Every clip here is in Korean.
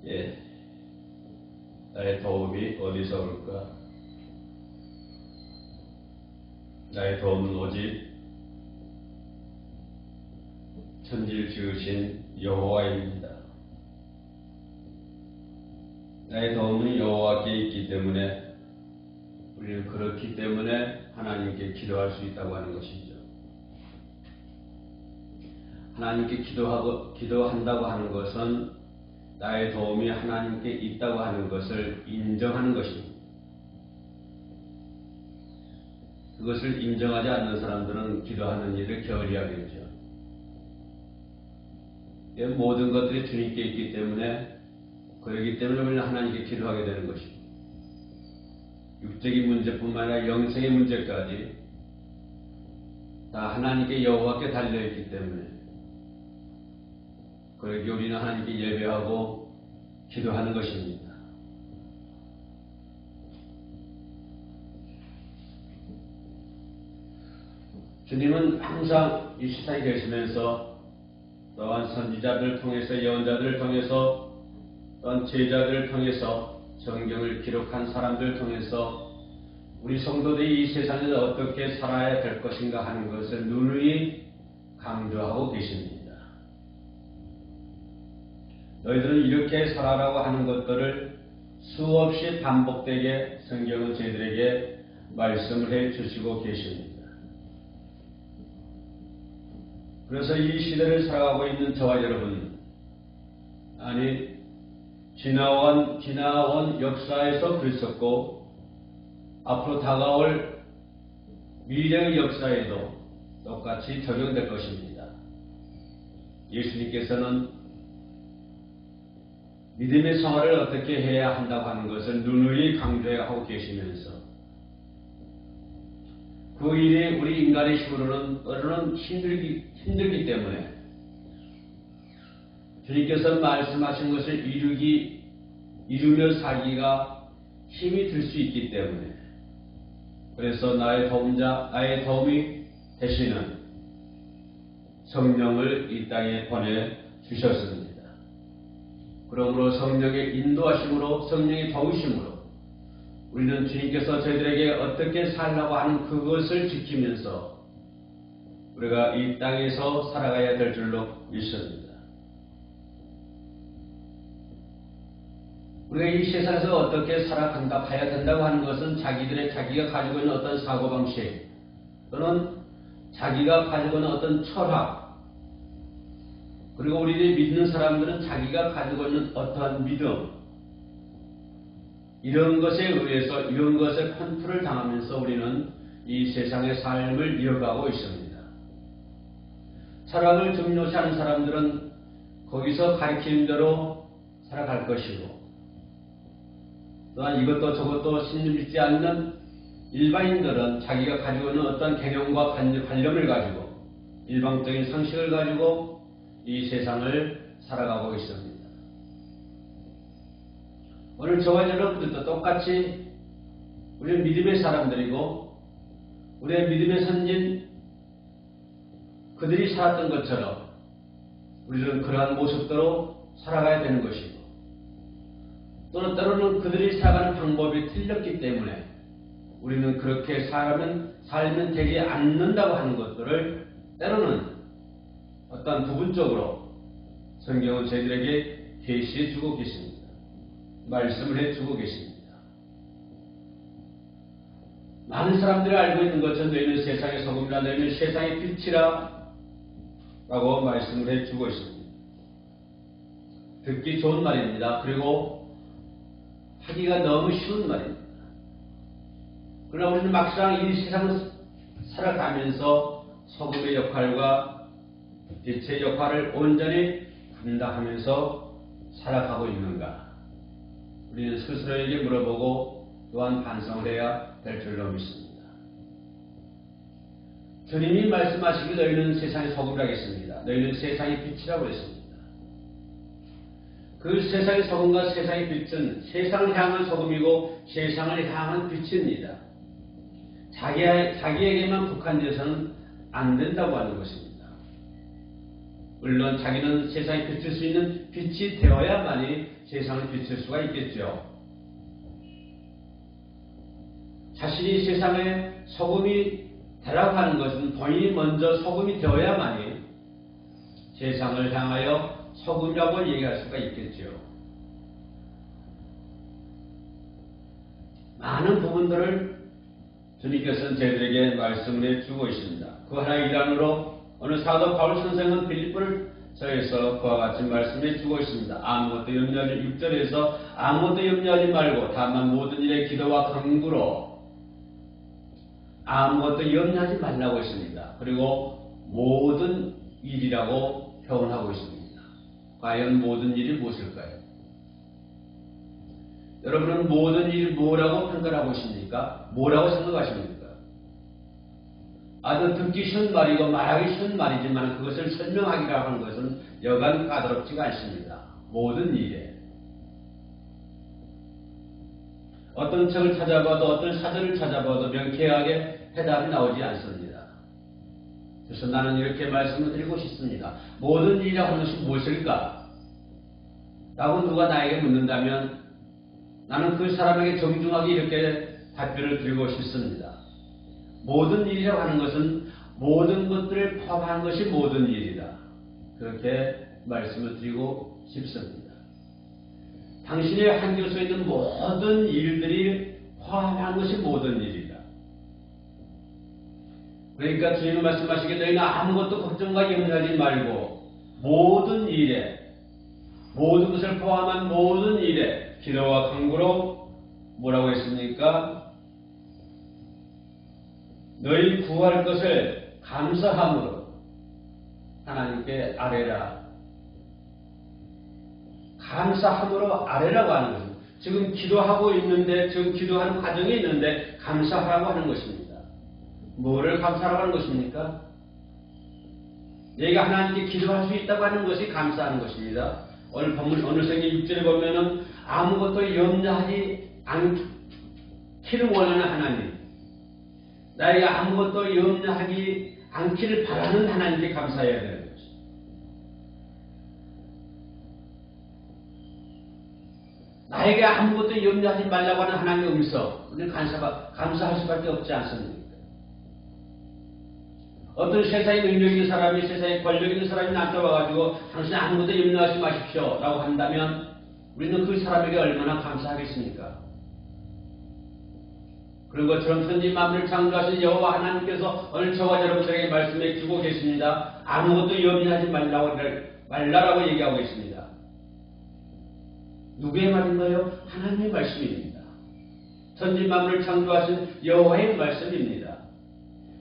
예, 나의 도움이 어디서 올까? 나의 도움은 오직 천지를 지으신 여호와입니다. 나의 도움은 여호와께 있기 때문에 우리는 그렇기 때문에 하나님께 기도할 수 있다고 하는 것이죠. 하나님께 기도한다고 하는 것은 나의 도움이 하나님께 있다고 하는 것을 인정하는 것입니다. 그것을 인정하지 않는 사람들은 기도하는 일을 게을리하겠죠. 모든 것들이 주님께 있기 때문에 그렇기 때문에 우리는 하나님께 기도하게 되는 것입니다. 육적인 문제뿐만 아니라 영생의 문제까지 다 하나님께 여호와께 달려있기 때문에 그렇게 우리는 하나님께 예배하고 기도하는 것입니다. 주님은 항상 이 세상에 계시면서 또한 선지자들을 통해서 예언자들을 통해서 또한 제자들을 통해서 성경을 기록한 사람들을 통해서 우리 성도들이 이 세상에서 어떻게 살아야 될 것인가 하는 것을 누누이 강조하고 계십니다. 너희들은 이렇게 살아라고 하는 것들을 수없이 반복되게 성경은 저희들에게 말씀을 해 주시고 계십니다. 그래서 이 시대를 살아가고 있는 저와 여러분, 아니 지나온 역사에서 그랬었고 앞으로 다가올 미래의 역사에도 똑같이 적용될 것입니다. 예수님께서는 믿음의 생활을 어떻게 해야 한다고 하는 것을 누누이 강조하고 계시면서 그 일이 우리 인간의 힘으로는 때로는 힘들기 때문에 주님께서 말씀하신 것을 이루며 살기가 힘이 들 수 있기 때문에 그래서 나의 도움이 되시는 성령을 이 땅에 보내주셨습니다. 그러므로 성령의 인도하심으로 성령의 도우심으로 우리는 주님께서 저희들에게 어떻게 살라고 하는 그것을 지키면서 우리가 이 땅에서 살아가야 될 줄로 믿습니다. 우리가 이 세상에서 어떻게 살아간다 봐야 된다고 하는 것은 자기가 가지고 있는 어떤 사고방식 또는 자기가 가지고 있는 어떤 철학 그리고 우리들이 믿는 사람들은 자기가 가지고 있는 어떠한 믿음 이런 것에 의해서 이런 것에 컨트롤을 당하면서 우리는 이 세상의 삶을 이어가고 있습니다. 철학을 중요시하는 사람들은 거기서 가르치는 대로 살아갈 것이고 또한 이것도 저것도 신을 믿지 않는 일반인들은 자기가 가지고 있는 어떤 개념과 관념을 가지고 일방적인 상식을 가지고 이 세상을 살아가고 있습니다. 오늘 저와 여러분들도 똑같이 우리는 믿음의 사람들이고 우리의 믿음의 선진 그들이 살았던 것처럼 우리는 그러한 모습대로 살아가야 되는 것이고 또는 때로는 그들이 살아가는 방법이 틀렸기 때문에 우리는 그렇게 살면 되지 않는다고 하는 것들을 때로는 어떤 부분적으로 성경은 저희들에게 계시해 주고 계십니다. 말씀을 해 주고 계십니다. 많은 사람들이 알고 있는 것은 너희는 세상의 소금이라 너희는 세상의 빛이라 라고 말씀을 해 주고 있습니다. 듣기 좋은 말입니다. 그리고 하기가 너무 쉬운 말입니다. 그러나 우리는 막상 이 세상을 살아가면서 소금의 역할과 빛의 역할을 온전히 감당하면서 살아가고 있는가? 우리는 스스로에게 물어보고 또한 반성을 해야 될 줄로 믿습니다. 주님이 말씀하시기 너희는 세상의 소금이라고 했습니다. 너희는 세상의 빛이라고 했습니다. 그 세상의 소금과 세상의 빛은 세상을 향한 소금이고 세상을 향한 빛입니다. 자기에게만 국한돼서는 안 된다고 하는 것입니다. 물론 자기는 세상에 비칠 수 있는 빛이 되어야만이 세상을 비칠 수가 있겠죠. 자신이 세상에 소금이 되라고 하는 것은 본인이 먼저 소금이 되어야만이 세상을 향하여 소금이라고 얘기할 수가 있겠죠. 많은 부분들을 주님께서는 저희들에게 말씀을 해주고 있습니다. 그 하나의 일환으로 오늘 사도 바울 선생은 빌립보를 저에서 그와 같이 말씀해 주고 있습니다. 아무것도 염려하지 6절에서 아무것도 염려하지 말고 다만 모든 일에 기도와 간구로 아무것도 염려하지 말라고 했습니다. 그리고 모든 일이라고 표현하고 있습니다. 과연 모든 일이 무엇일까요? 여러분은 모든 일이 뭐라고 평가하고 있습니까? 뭐라고 생각하십니까? 아주 듣기 쉬운 말이고 말하기 쉬운 말이지만 그것을 설명하기라고 하는 것은 여간 까다롭지가 않습니다. 모든 일에. 어떤 책을 찾아봐도 어떤 사전을 찾아봐도 명쾌하게 해답이 나오지 않습니다. 그래서 나는 이렇게 말씀을 드리고 싶습니다. 모든 일이라고 하는 것이 무엇일까? 라고 누가 나에게 묻는다면 나는 그 사람에게 정중하게 이렇게 답변을 드리고 싶습니다. 모든 일이라고 하는 것은 모든 것들을 포함한 것이 모든 일이다. 그렇게 말씀을 드리고 싶습니다. 당신의 한교소에 있는 모든 일들이 포함한 것이 모든 일이다. 그러니까 주님은 말씀하시기에 너희는 아무것도 걱정과 염려하지 말고 모든 일에 모든 것을 포함한 모든 일에 기도와 간구로 뭐라고 했습니까? 너희 구할 것을 감사함으로 하나님께 아뢰라. 감사함으로 아뢰라고 하는 것은 지금 기도하고 있는데 지금 기도하는 과정에 있는데 감사하라고 하는 것입니다. 뭐를 감사하라고 하는 것입니까? 내가 하나님께 기도할 수 있다고 하는 것이 감사하는 것입니다. 오늘 본문 어느 생기 6절에 보면은 아무것도 염려하지 않기를 원하는 하나님, 나에가 아무것도 염려하지 않기를 바라는 하나님께 감사해야 되는 것입니다. 나에게 아무것도 염려하지 말라고 하는 하나님의 음성, 우리는 감사할 수밖에 없지 않습니까? 어떤 세상에 능력 있는 사람이 세상에 권력 있는 사람이 나한테 와가지고 당신 아무것도 염려하지 마십시오 라고 한다면 우리는 그 사람에게 얼마나 감사하겠습니까? 그런 것처럼 천지 만물을 창조하신 여호와 하나님께서 오늘 저와 여러분들에게 말씀해 주고 계십니다. 아무것도 염려하지 말라라고 얘기하고 있습니다. 누구의 말인가요? 하나님의 말씀입니다. 천지 만물을 창조하신 여호와의 말씀입니다.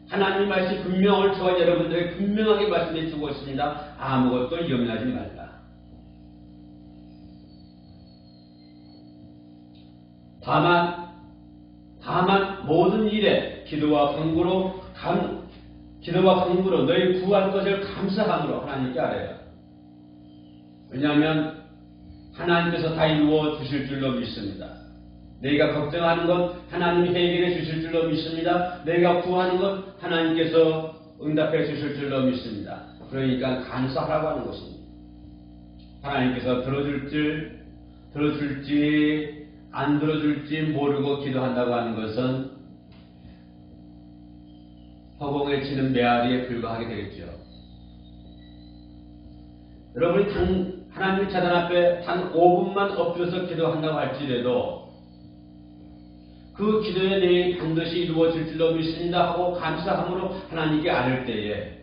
하나님의 말씀이 분명을 저와 여러분들에게 분명하게 말씀해 주고 있습니다. 아무것도 염려하지 말라. 다만 모든 일에 기도와 간구로 너희 구할 것을 감사함으로 하나님께 아뢰라. 왜냐하면 하나님께서 다 이루어 주실 줄로 믿습니다. 내가 걱정하는 것 하나님이 해결해 주실 줄로 믿습니다. 내가 구하는 것 하나님께서 응답해 주실 줄로 믿습니다. 그러니까 감사하라고 하는 것입니다. 하나님께서 들어줄지 안 들어줄지 모르고 기도한다고 하는 것은 허공에 치는 메아리에 불과하게 되겠죠. 여러분이 하나님의 재단 앞에 단 5분만 엎드려서 기도한다고 할지라도 그 기도의 내용이 반드시 이루어질 줄로 믿습니다 하고 감사함으로 하나님께 아뢰을 때에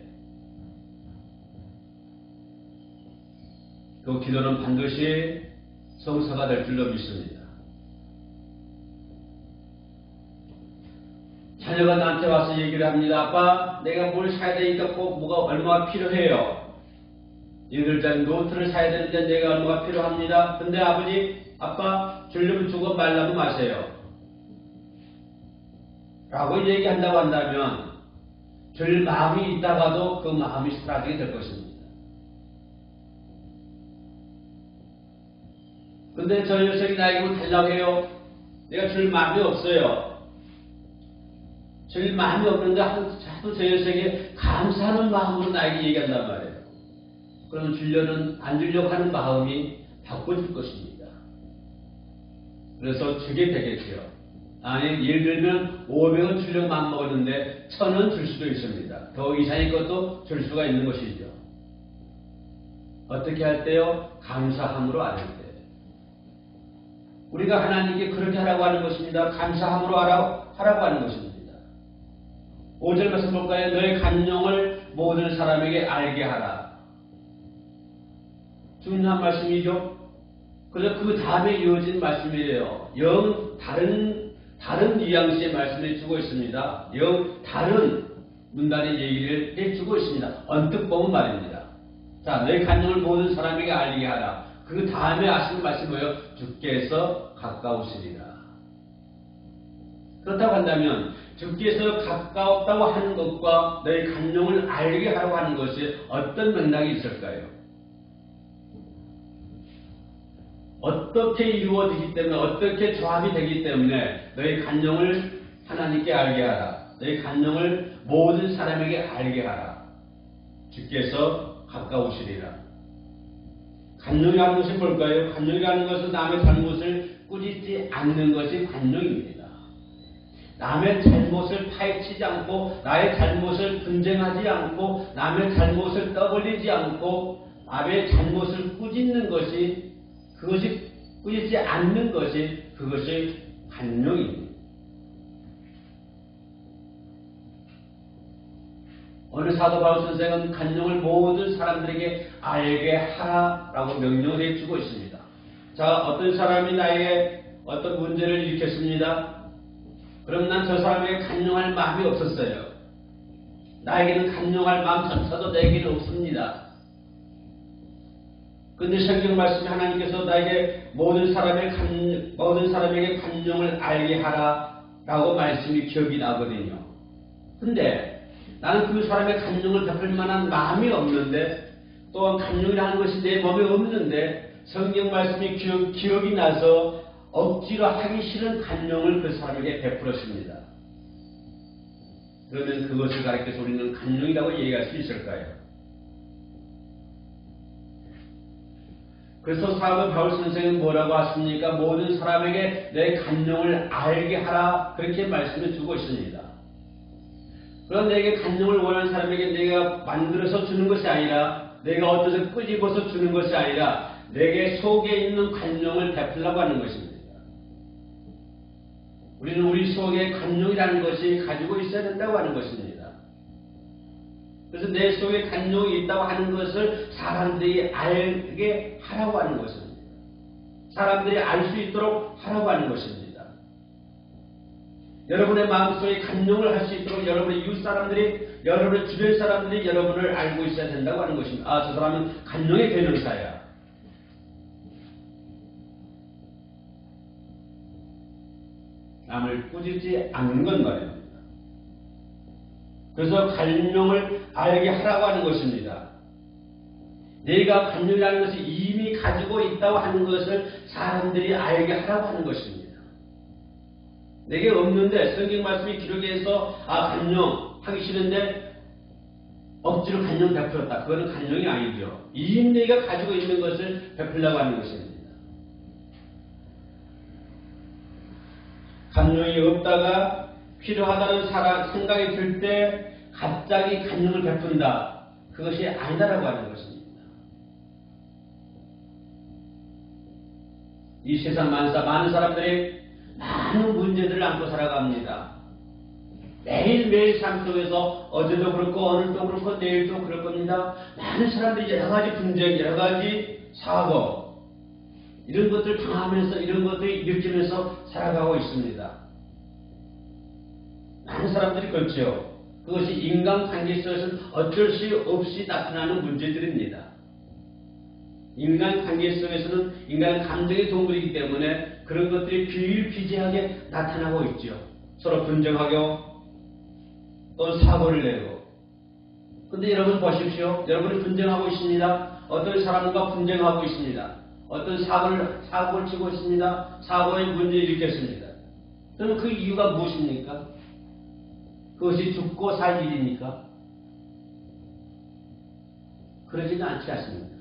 그 기도는 반드시 성사가 될 줄로 믿습니다. 자녀가 나한테 와서 얘기를 합니다. 아빠, 내가 뭘 사야 되니까 꼭 뭐가 얼마가 필요해요. 8장짜리 노트를 사야 되는데 내가 얼마가 필요합니다. 근데 아빠, 주려면 주고 말라고 마세요. 라고 얘기한다고 한다면 줄 마음이 있다가도 그 마음이 사라지게 될 것입니다. 근데 저 녀석이 나에게 뭐 달라고 해요. 내가 줄 마음이 없어요. 줄 마음이 없는데 하도 저 녀석이 감사하는 마음으로 나에게 얘기한단 말이에요. 그러면 안 주려고 하는 마음이 바꿔줄 것입니다. 그래서 주게 되겠지요. 아니, 예를 들면 500원 주려고 마음먹었는데 1000원 줄 수도 있습니다. 더 이상의 것도 줄 수가 있는 것이죠. 어떻게 할 때요? 감사함으로 할 때. 우리가 하나님께 그렇게 하라고 하는 것입니다. 감사함으로 하라고 하는 것입니다. 5절 말씀 볼까요? 너의 간용을 모든 사람에게 알게 하라. 중요한 말씀이죠. 그래서 그 다음에 이어진 말씀이에요. 영 다른 뉘앙스의 말씀을 주고 있습니다. 영 다른 문단의 얘기를 해주고 있습니다. 언뜻 보면 말입니다. 자, 너의 간용을 모든 사람에게 알게 하라. 그 다음에 하시는 말씀이 뭐예요? 주께서 가까우시리라. 그렇다고 한다면 주께서 가까웠다고 하는 것과 너의 간용을 알게 하라고 하는 것이 어떤 맥락이 있을까요? 어떻게 이루어지기 때문에, 어떻게 조합이 되기 때문에 너의 간용을 하나님께 알게 하라. 너의 간용을 모든 사람에게 알게 하라. 주께서 가까우시리라. 간용이라는 것이 뭘까요? 간용이라는 것은 남의 잘못을 꾸짖지 않는 것이 간용입니다. 남의 잘못을 파헤치지 않고, 나의 잘못을 분쟁하지 않고, 남의 잘못을 떠벌리지 않고, 남의 잘못을 꾸짖는 것이, 그것이 꾸짖지 않는 것이, 그것이 간용입니다. 오늘 사도 바울 선생은 간용을 모든 사람들에게 알게 하라라고 명령을 해주고 있습니다. 자, 어떤 사람이 나에게 어떤 문제를 일으켰습니다. 그럼 난 저 사람에게 간용할 마음이 없었어요. 나에게는 간용할 마음조차도 내게는 없습니다. 근데 성경 말씀에 하나님께서 나에게 모든 사람에게 간용을 알게 하라라고 말씀이 기억이 나거든요. 근데 나는 그 사람의 간용을 베풀 만한 마음이 없는데, 또한 간용이라는 것이 내 몸에 없는데 성경 말씀이 기억이 나서 억지로 하기 싫은 간용을 그 사람에게 베풀었습니다. 그러면 그것을 가리켜서 우리는 간용이라고 얘기할 수 있을까요? 그래서 사도 바울 선생은 뭐라고 하십니까? 모든 사람에게 내 간용을 알게 하라, 그렇게 말씀을 주고 있습니다. 그럼 내게 간용을 원하는 사람에게 내가 만들어서 주는 것이 아니라, 내가 어디서 끄집어서 주는 것이 아니라 내게 속에 있는 간용을 베풀라고 하는 것입니다. 우리는 우리 속에 간용이라는 것이 가지고 있어야 된다고 하는 것입니다. 그래서 내 속에 간용이 있다고 하는 것을 사람들이 알게 하라고 하는 것입니다. 사람들이 알 수 있도록 하라고 하는 것입니다. 여러분의 마음속에 간용을 할 수 있도록 여러분의 이웃 사람들이, 여러분의 주변 사람들이 여러분을 알고 있어야 된다고 하는 것입니다. 아, 저 사람은 간용의 대명사야. 남을 꾸짖지 않는 건 말입니다. 그래서 간용을 알게 하라고 하는 것입니다. 내가 간용이라는 것이 이미 가지고 있다고 하는 것을 사람들이 알게 하라고 하는 것입니다. 내게 없는데 성경 말씀이 기록해서 간용 하기 싫은데 억지로 간용 베풀었다. 그거는 간용이 아니죠. 이미 내가 가지고 있는 것을 베풀려고 하는 것입니다. 간용이 없다가 필요하다는 생각이 들 때 갑자기 간용을 베푼다. 그것이 아니다라고 하는 것입니다. 이 세상 많은 사람들이 많은 문제들을 안고 살아갑니다. 매일매일 삶 속에서 어제도 그렇고 오늘도 그렇고 내일도 그럴 겁니다. 많은 사람들이 여러 가지 분쟁, 여러 가지 사고, 이런 것들을 당하면서, 이런 것들을 일으키면서 살아가고 있습니다. 많은 사람들이 그렇죠. 그것이 인간관계 속에서는 어쩔 수 없이 나타나는 문제들입니다. 인간관계 속에서는 인간은 감정의 동물이기 때문에 그런 것들이 비일비재하게 나타나고 있죠. 서로 분쟁하고 또 사고를 내고. 근데 여러분 보십시오. 여러분이 분쟁하고 있습니다. 어떤 사람과 분쟁하고 있습니다. 어떤 사고를 치고 있습니다. 사고의 문제를 일으켰습니다. 그러면 그 이유가 무엇입니까? 그것이 죽고 살 일입니까? 그러지는 않지 않습니까?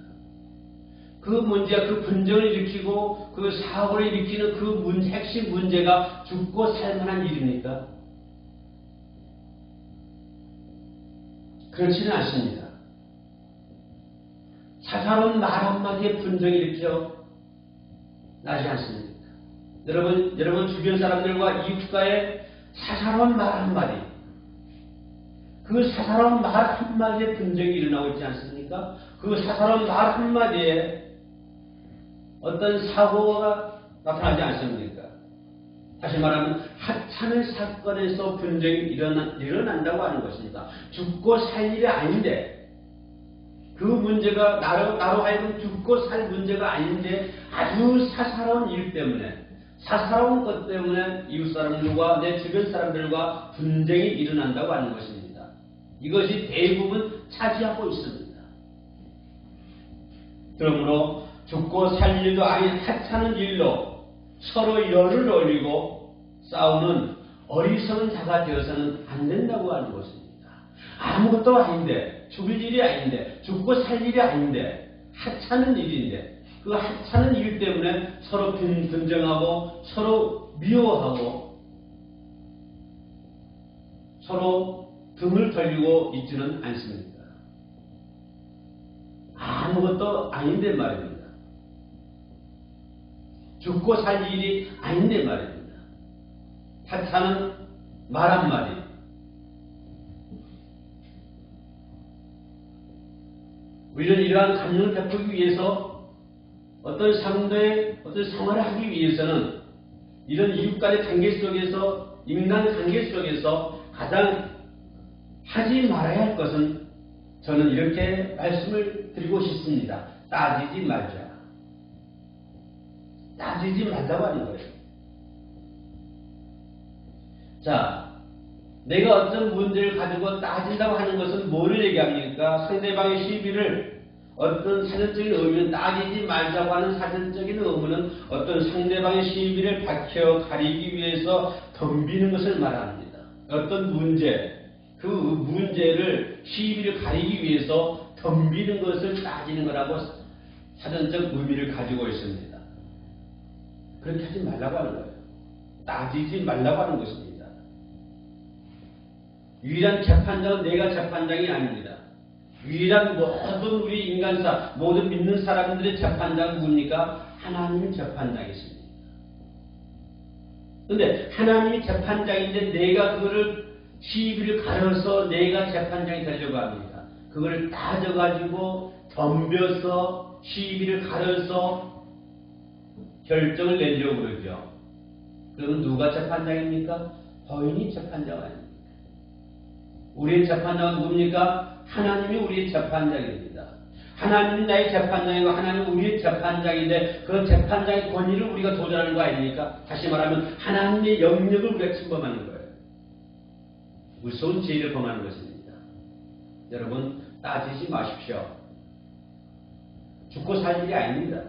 그 문제가 그 분쟁을 일으키고 그 사고를 일으키는 그 핵심 문제가 죽고 살만한 일입니까? 그렇지는 않습니다. 사사로운 말 한마디에 분쟁이 일으켜 나지 않습니까? 여러분 주변 사람들과 이웃과의 사사로운 말 한마디, 그 사사로운 말 한마디에 분쟁이 일어나고 있지 않습니까? 그 사사로운 말 한마디에 어떤 사고가 나타나지 않습니까? 다시 말하면 하찮은 사건에서 분쟁이 일어난다고 하는 것입니다. 죽고 살 일이 아닌데, 그 문제가 나로 하여금 죽고 살 문제가 아닌데 아주 사사로운 일 때문에, 사사로운 것 때문에 이웃 사람들과 내 주변 사람들과 분쟁이 일어난다고 하는 것입니다. 이것이 대부분 차지하고 있습니다. 그러므로 죽고 살 일도 아닌 하찮은 일로 서로 열을 올리고 싸우는 어리석은 자가 되어서는 안 된다고 하는 것입니다. 아무것도 아닌데, 죽을 일이 아닌데, 죽고 살 일이 아닌데, 하찮은 일인데, 그 하찮은 일 때문에 서로 분쟁하고 서로 미워하고 서로 등을 돌리고 있지는 않습니다. 아무것도 아닌데 말입니다. 죽고 살 일이 아닌데 말입니다. 하찮은 말 한마디, 우리는 이러한 감정을 베푸기 위해서 어떤 상대의 어떤 생활을 하기 위해서는 이런 이웃 간의 관계 속에서, 인간 관계 속에서 가장 하지 말아야 할 것은 저는 이렇게 말씀을 드리고 싶습니다. 따지지 말자. 따지지 말자고 하는 거예요. 자, 내가 어떤 문제를 가지고 따진다고 하는 것은 뭐를 얘기합니까? 상대방의 시비를 어떤 사전적인 의미는 따지지 말자고 하는 사전적인 의무는 어떤 상대방의 시비를 밝혀 가리기 위해서 덤비는 것을 말합니다. 어떤 문제, 그 문제를 시비를 가리기 위해서 덤비는 것을 따지는 거라고 사전적 의미를 가지고 있습니다. 그렇게 하지 말라고 하는 거예요. 따지지 말라고 하는 것입니다. 유일한 재판장은 내가 재판장이 아닙니다. 유일한 모든 우리 인간사, 모든 믿는 사람들의 재판장은 뭡니까? 하나님이 재판장이십니다. 그런데 하나님이 재판장인데 내가 그거를 시비를 가려서 내가 재판장이 되려고 합니다. 그거를 따져가지고 덤벼서 시비를 가려서 결정을 내려고 그러죠. 그러면 누가 재판장입니까? 거인이 재판장 아닙니까? 우리의 재판장은 뭡니까? 하나님이 우리의 재판장입니다. 하나님이 나의 재판장이고 하나님이 우리의 재판장인데 그 재판장의 권위를 우리가 도전하는 거 아닙니까? 다시 말하면 하나님의 영역을 우리가 침범하는 거예요. 무서운 죄를 범하는 것입니다. 여러분, 따지지 마십시오. 죽고 살 일이 아닙니다.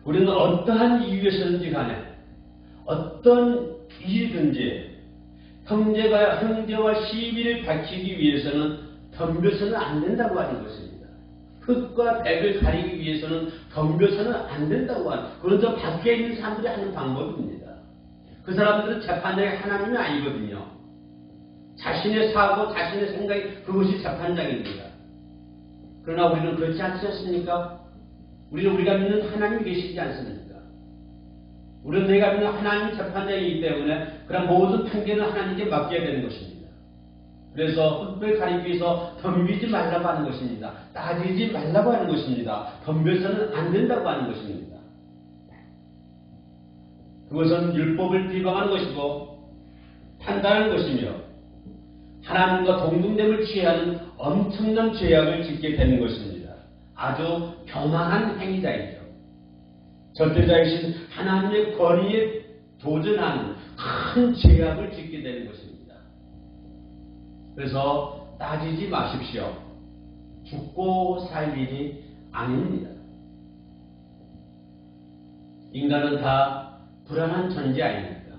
우리는 어떠한 이유에서든지 간에 어떤 일이든지 형제와 시비를 밝히기 위해서는 덤벼서는 안 된다고 하는 것입니다. 흙과 백을 가리기 위해서는 덤벼서는 안 된다고 하는, 그런 저 밖에 있는 사람들이 하는 방법입니다. 그 사람들은 재판장이 하나님이 아니거든요. 자신의 사고, 자신의 생각이 그것이 재판장입니다. 그러나 우리는 그렇지 않지 않습니까? 우리는 우리가 믿는 하나님이 계시지 않습니까? 우리는 내가 믿는 하나님 재판장이기 때문에 그런 모든 판결은 하나님께 맡겨야 되는 것입니다. 그래서 흙을 가리기 위해서 덤비지 말라고 하는 것입니다. 따지지 말라고 하는 것입니다. 덤벼서는 안 된다고 하는 것입니다. 그것은 율법을 비방하는 것이고 판단하는 것이며 하나님과 동등됨을 취하는 엄청난 죄악을 짓게 되는 것입니다. 아주 교만한 행위자이죠. 절대자이신 하나님의 권위에 도전하는 큰 죄악을 짓게 되는 것입니다. 그래서 따지지 마십시오. 죽고 살 일이 아닙니다. 인간은 다 불안한 존재 아닙니까?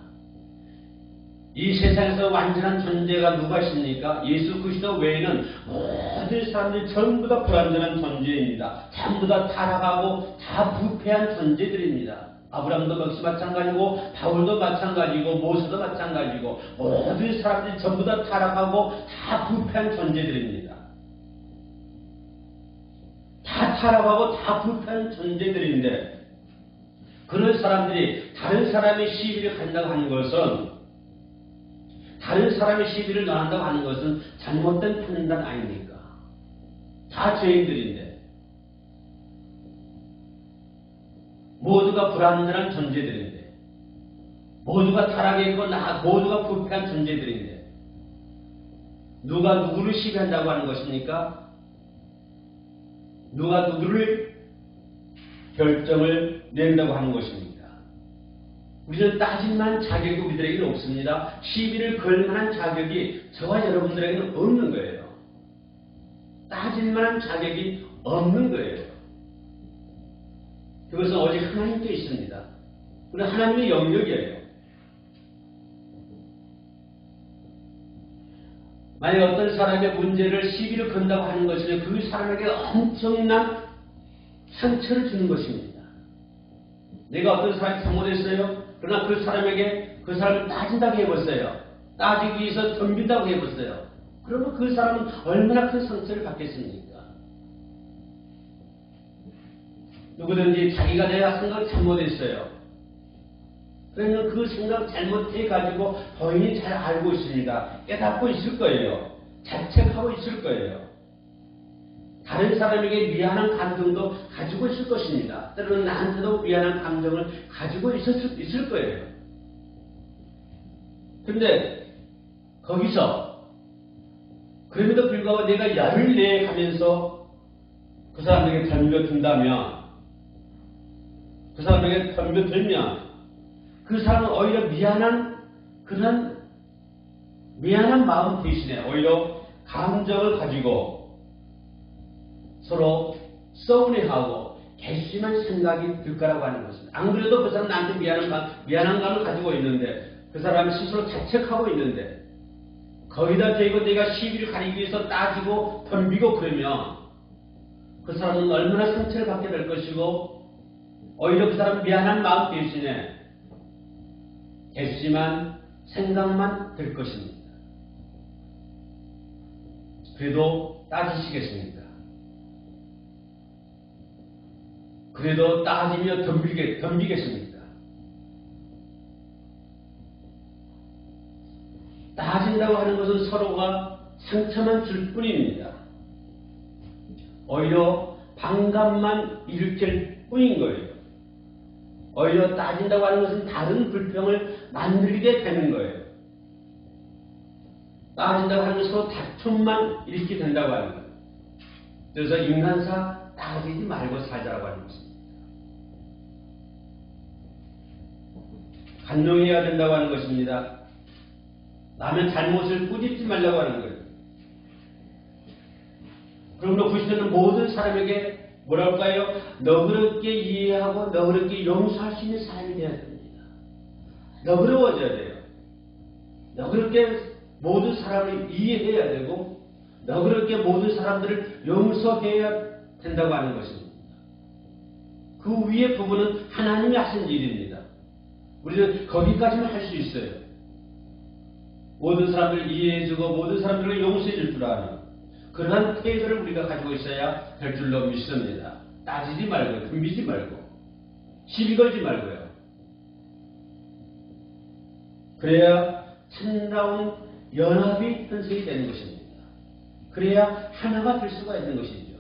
이 세상에서 완전한 존재가 누가 있습니까? 예수 그리스도 외에는 모든 사람들이 전부 다 불완전한 존재입니다. 전부 다 타락하고 다 부패한 존재들입니다. 아브라함도 역시 마찬가지고 바울도 마찬가지고 모세도 마찬가지고 모든 사람들이 전부 다 타락하고 다 부패한 존재들입니다. 다 타락하고 다 부패한 존재들인데 그런 사람들이 다른 사람의 시비를 간다고 하는 것은 다른 사람의 시비를 논한다고 하는 것은 잘못된 판단 아닙니까? 다 죄인들인데 모두가 불완전한 존재들인데 모두가 타락해 있고 모두가 부패한 존재들인데 누가 누구를 시비한다고 하는 것입니까? 누가 누구를 결정을 낸다고 하는 것입니다. 우리는 따질만한 자격이 우리들에게는 없습니다. 시비를 걸 만한 자격이 저와 여러분들에게는 없는 거예요. 따질만한 자격이 없는 거예요. 그것은 오직 하나님께 있습니다. 그리고 하나님의 영역이에요. 만약 어떤 사람의 문제를 시비를 건다고 하는 것은 그 사람에게 엄청난 상처를 주는 것입니다. 내가 어떤 사람이 잘못했어요. 그러나 그 사람에게 그 사람을 따진다고 해봤어요. 따지기 위해서 덤빈다고 해봤어요. 그러면 그 사람은 얼마나 큰 상처를 받겠습니까? 누구든지 자기가 내가 생각을 잘못했어요. 그러면 그 생각 잘못해가지고 본인이 잘 알고 있습니다. 깨닫고 있을 거예요. 자책하고 있을 거예요. 다른 사람에게 미안한 감정도 가지고 있을 것입니다. 때로는 나한테도 미안한 감정을 가지고 있을 거예요. 그런데 거기서 그럼에도 불구하고 내가 열을 내가면서 그 사람에게 덤벼든다면 그 사람에게 덤벼들면 그 사람은 오히려 그런 미안한 마음 대신에 오히려 감정을 가지고 서로 서운해하고 괘씸한 생각이 들 거라고 하는 것입니다. 안 그래도 그 사람 나한테 미안한 감을 가지고 있는데 그 사람이 스스로 자책하고 있는데 거기다 대고 내가 시비를 가리기 위해서 따지고 덤비고 그러면 그 사람은 얼마나 상처를 받게 될 것이고 오히려 그 사람 미안한 마음 대신에 괘씸한 생각만 들 것입니다. 그래도 따지시겠습니까? 그래도 따지며 덤비겠습니까? 따진다고 하는 것은 서로가 상처만 줄 뿐입니다. 오히려 반감만 일으킬 뿐인 거예요. 오히려 따진다고 하는 것은 다른 불평을 만들게 되는 거예요. 따진다고 하는 것은 다툼만 일으키게 된다고 하는 거예요. 그래서 인간사 따지지 말고 살자라고 하는 것입니다. 간용해야 된다고 하는 것입니다. 남의 잘못을 꾸짖지 말라고 하는 거예요. 그러므로 구시대는 모든 사람에게 뭐랄까요? 너그럽게 이해하고 너그럽게 용서할 수 있는 사람이 되어야 됩니다. 너그러워져야 돼요. 너그럽게 모든 사람을 이해해야 되고 너그럽게 모든 사람들을 용서해야 된다고 하는 것입니다. 그 위의 부분은 하나님이 하신 일입니다. 우리는 거기까지만 할 수 있어요. 모든 사람들을 이해해주고 모든 사람들을 용서해줄 줄 아는 그러한 태도를 우리가 가지고 있어야 될 줄로 믿습니다. 따지지 말고 덤비지 말고 시비 걸지 말고요. 그래야 참다운 연합이 현실이 되는 것입니다. 그래야 하나가 될 수가 있는 것이죠.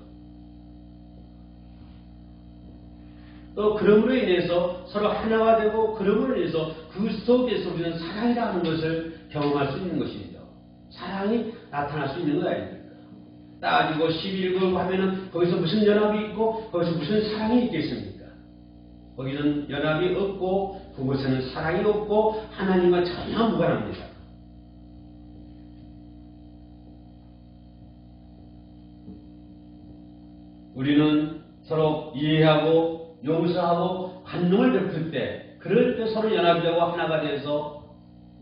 또 그럼으로 인해서 서로 하나가 되고 그럼으로 인해서 그 속에서 우리는 사랑이라는 것을 경험할 수 있는 것이죠. 사랑이 나타날 수 있는 것 아닙니까? 따지고 시비를 걸고 하면은 거기서 무슨 연합이 있고 거기서 무슨 사랑이 있겠습니까? 거기는 연합이 없고 그곳에는 사랑이 없고 하나님과 전혀 무관합니다. 우리는 서로 이해하고 용서하고 관용을 베풀 때 그럴 때 서로 연합되고 하나가 돼서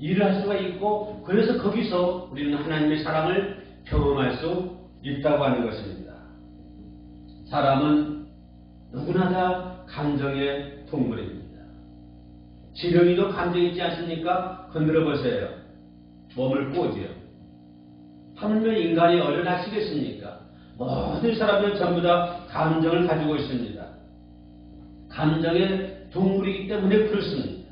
일을 할 수가 있고, 그래서 거기서 우리는 하나님의 사랑을 경험할 수 있다고 하는 것입니다. 사람은 누구나 다 감정의 동물입니다. 지렁이도 감정이 있지 않습니까? 건드려 보세요. 몸을 꼬지요. 하물며 인간이 얼마나 하시겠습니까? 모든 사람들은 전부 다 감정을 가지고 있습니다. 감정의 동물이기 때문에 그렇습니다.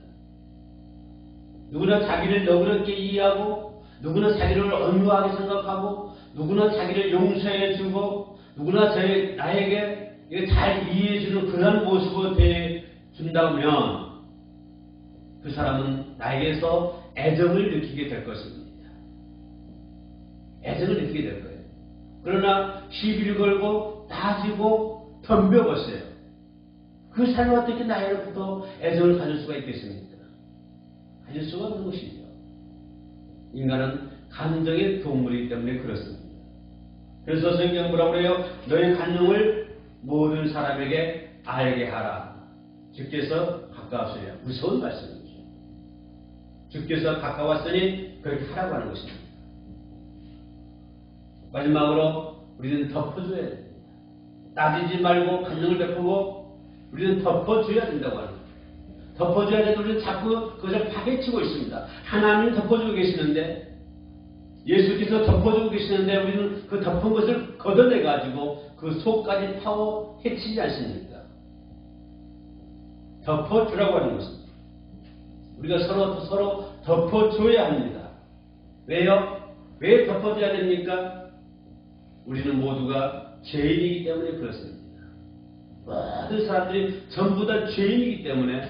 누구나 자기를 너그럽게 이해하고, 누구나 자기를 온유하게 생각하고, 누구나 자기를 용서해주고, 누구나 나에게 잘 이해해주는 그런 모습으로 대해준다면 그 사람은 나에게서 애정을 느끼게 될 것입니다. 애정을 느끼게 될 거예요. 그러나 시비를 걸고 따지고 덤벼보세요. 그 사람이 어떻게 나에게부터 애정을 가질 수가 있겠습니까? 가질 수가 없는 것이죠. 인간은 감정의 동물이기 때문에 그렇습니다. 그래서 성경 뭐라고 그래요? 너의 감정을 모든 사람에게 알게 하라. 주께서 가까웠으리라. 무서운 말씀이죠. 주께서 가까웠으니 그렇게 하라고 하는 것입니다. 마지막으로 우리는 덮어줘야 됩니다. 따지지 말고 감정을 베푸고 우리는 덮어줘야 된다고 하는 거예요. 덮어줘야 되는데 우리는 자꾸 그것을 파헤치고 있습니다. 하나님이 덮어주고 계시는데, 예수께서 덮어주고 계시는데 우리는 그 덮은 것을 걷어내가지고 그 속까지 파고 해치지 않습니까? 덮어주라고 하는 것입니다. 우리가 서로 덮어줘야 합니다. 왜요? 왜 덮어줘야 됩니까? 우리는 모두가 죄인이기 때문에 그렇습니다. 모든 사람들이 전부 다 죄인이기 때문에,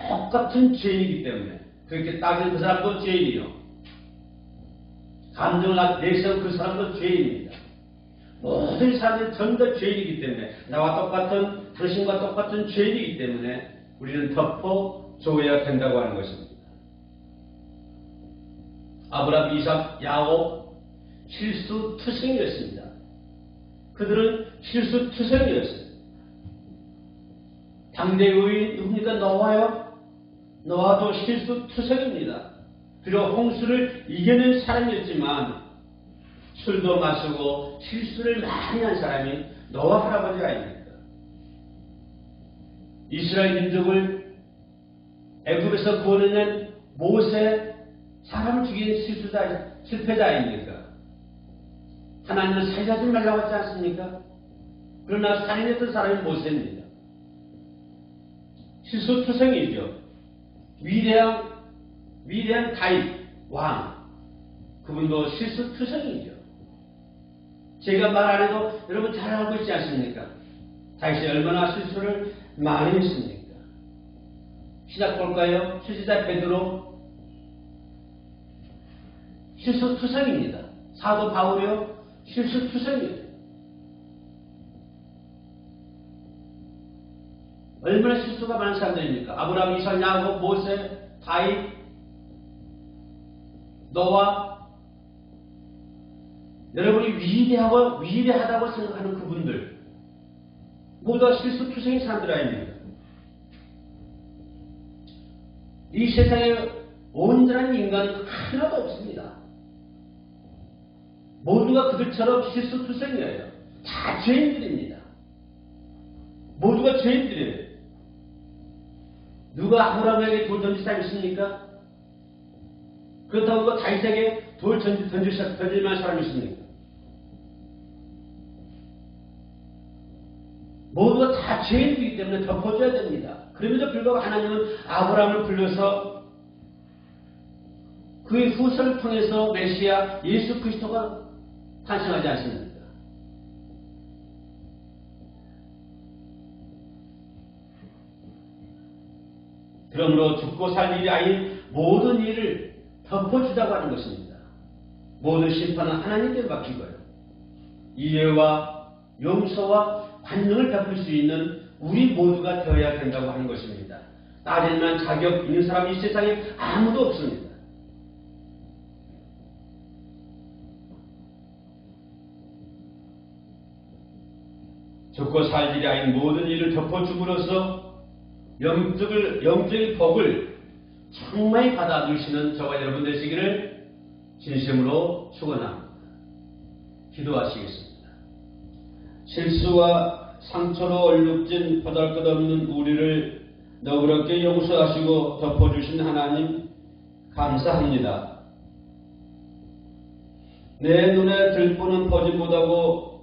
똑같은 죄인이기 때문에, 그렇게 따지는 그 사람도 죄인이요. 감정을 내세운 그 사람도 죄인입니다. 모든 사람들이 전부 다 죄인이기 때문에, 나와 똑같은, 당신과 똑같은 죄인이기 때문에 우리는 덮어줘야 된다고 하는 것입니다. 아브라함, 이삭, 야곱 실수투성이었습니다. 그들은 실수투성이었어요. 당대의 누굽니까? 노아요? 노아도 실수투성입니다. 비록 홍수를 이겨낸 사람이었지만 술도 마시고 실수를 많이 한 사람이 노아 할아버지가 아닙니까? 이스라엘 민족을 애굽에서 구원해낸 모세, 사람을 죽인 실패자 아닙니까? 하나님은 살인하지 말라고 하지 않습니까? 그러나 살인했던 사람이 모세입니다. 실수투성이죠. 위대한 다윗 왕, 그분도 실수투성이죠. 제가 말 안 해도 여러분 잘 알고 있지 않습니까? 다윗이 얼마나 실수를 많이 했습니까? 시작 볼까요? 수지자 베드로 실수투성입니다. 사도 바울이요? 실수투성이에요. 얼마나 실수가 많은 사람들입니까? 아브라함, 이삭, 야곱, 모세, 다윗, 노아. 여러분이 위대하다고 생각하는 그분들 모두가 실수투성인 사람들 아닙니까? 이 세상에 온전한 인간은 하나도 없습니다. 모두가 그들처럼 실수투성이에요. 다 죄인들입니다. 모두가 죄인들이에요. 누가 아브라함에게 돌 던질 사람 있습니까? 그렇다고 다윗에게 돌 던질 만한 사람이 있습니까? 모두가 다 죄인이기 때문에 덮어줘야 됩니다. 그럼에도 불구하고 하나님은 아브라함을 불러서 그의 후손을 통해서 메시아 예수 그리스도가 탄생하지 않습니까? 그러므로 죽고 살 일이 아닌 모든 일을 덮어주자고 하는 것입니다. 모든 심판은 하나님께 맡긴 거예요. 이해와 용서와 관용을 베풀 수 있는 우리 모두가 되어야 된다고 하는 것입니다. 따질 만한 자격 있는 사람이 이 세상에 아무도 없습니다. 죽고 살 일이 아닌 모든 일을 덮어줌으로써 영적인 복을 충만히 받아주시는 저와 여러분 되시기를 진심으로 축원합니다. 기도하시겠습니다. 실수와 상처로 얼룩진 보잘것없는 우리를 너그럽게 용서하시고 덮어주신 하나님 감사합니다. 내 눈에 들보는 보지 못하고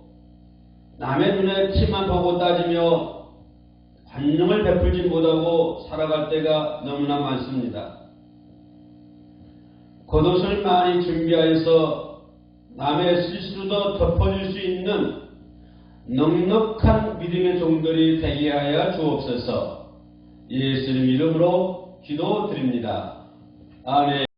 남의 눈에 티만 보고 따지며 관용을 베풀지 못하고 살아갈 때가 너무나 많습니다. 겉옷을 많이 준비하여서 남의 실수도 덮어줄 수 있는 넉넉한 믿음의 종들이 되게 하여 주옵소서. 예수님 이름으로 기도드립니다. 아멘.